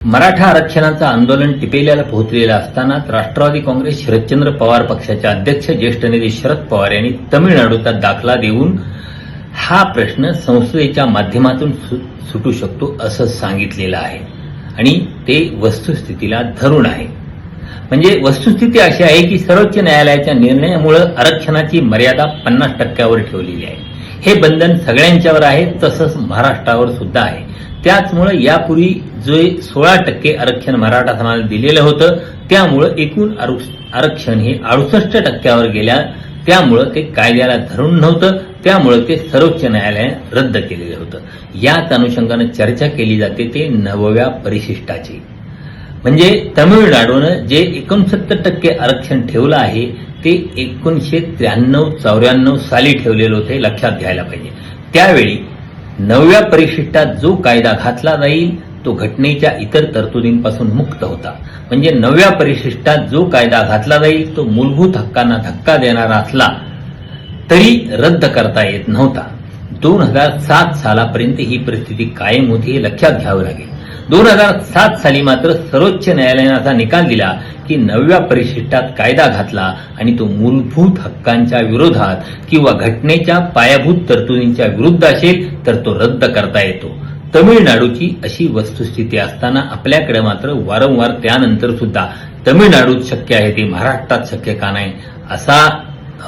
मराठा आरक्षणाचं आंदोलन टिपेल्याला पोहोचलेलं असतानाच राष्ट्रवादी काँग्रेस शरदचंद्र पवार पक्षाचे अध्यक्ष ज्येष्ठ नेते शरद पवार यांनी तमिळनाडूचा दाखला देऊन हा प्रश्न संसदेच्या माध्यमातून सुटू शकतो असं सांगितलेलं आहे आणि ते वस्तुस्थितीला धरून आहे. म्हणजे वस्तुस्थिती अशी आहे की सर्वोच्च न्यायालयाच्या निर्णयामुळे आरक्षणाची मर्यादा 50% ठेवलेली आहे. हे बंधन सगळ्यांच्यावर आहे, तसंच महाराष्ट्रावर सुद्धा आहे. त्याचमुळे यापूर्वी जे 16% आरक्षण मराठा समाजाला दिलेलं होतं त्यामुळे एकूण आरक्षण हे 68% गेल्या. त्यामुळे ते कायद्याला धरून नव्हतं, त्यामुळे ते सर्वोच्च न्यायालयाने रद्द केलेलं होतं. याच अनुषंगाने चर्चा केली जाते ते 9व्या परिशिष्टाची. म्हणजे तमिळनाडूनं जे 69% आरक्षण ठेवलं आहे ते 1993-94 साली ठेवलेलं होतं, हे लक्षात घ्यायला पाहिजे. त्यावेळी 9व्या परिशिष्टात जो कायदा घातला जाईल तो घटनेच्या इतर तरतुदींपासून मुक्त होता. म्हणजे 9व्या परिशिष्टात जो कायदा घातला जाईल तो मूलभूत हक्कांना धक्का देणारा असला तरी रद्द करता येत नव्हता. 2007 सालापर्यंत ही परिस्थिती कायम होती, हे लक्षात घ्यावं लागेल. 2007 साली मात्र सर्वोच्च न्यायालयाने असा निकाल दिला की 9व्या परिशिष्टात कायदा घातला आणि तो मूलभूत हक्कांच्या विरोधात किंवा घटनेच्या पायाभूत तरतुदींच्या विरुद्ध असेल तर तो रद्द करता येतो. तमिळनाडूची अशी वस्तुस्थिती असताना आपल्याकडे मात्र वारंवार त्यानंतर सुद्धा तमिळनाडूत शक्य आहे ते महाराष्ट्रात शक्य का नाही असा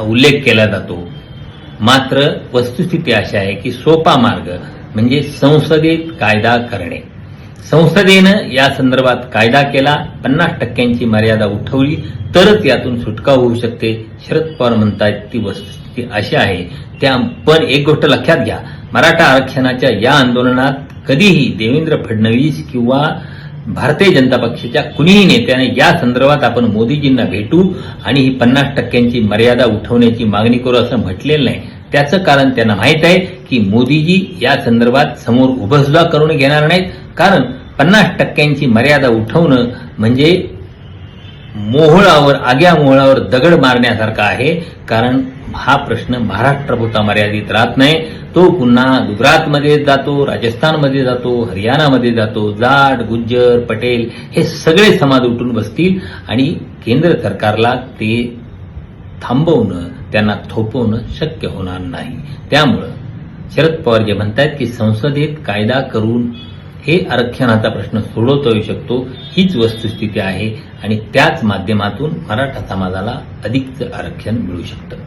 उल्लेख केला जातो. मात्र वस्तुस्थिती अशी आहे की सोपा मार्ग म्हणजे संसदेत कायदा करणे. संसदेनं या संदर्भात कायदा केला, 50% मर्यादा उठवली तरच यातून सुटका होऊ शकते. शरद पवार म्हणतात ती वस्तुस्थिती अशी आहे. पण एक गोष्ट लक्षात घ्या, मराठा आरक्षणाच्या या आंदोलनात कधीही देवेंद्र फडणवीस किंवा भारतीय जनता पक्षाच्या कुणीही नेत्याने या संदर्भात आपण मोदीजींना भेटू आणि ही 50% मर्यादा उठवण्याची मागणी करू असं म्हटलेलं नाही. त्याचं कारण त्यांना माहित आहे की मोदीजी या संदर्भात समोर उभं सुद्धा करून घेणार नाहीत. कारण 50% मर्यादा उठवणं म्हणजे आग्या मोहळावर दगड मारण्यासारखा आहे. कारण हा प्रश्न महाराष्ट्रापुरता मर्यादित राहत नाही, तो पुन्हा गुजरातमध्ये जातो, राजस्थानमध्ये जातो, हरियाणामध्ये जातो. जाट, गुज्जर, पटेल हे सगळे समाज उठून बसतील आणि केंद्र सरकारला ते थांबवणं, त्यांना थोपवणं शक्य होणार नाही. त्यामुळं शरद पवार जे म्हणतात की संसदेत कायदा करून हे आरक्षणाचा प्रश्न सोडवता येऊ शकतो, हीच वस्तुस्थिती आहे आणि त्याच माध्यमातून मराठा समाजाला अधिकचं आरक्षण मिळू शकतं.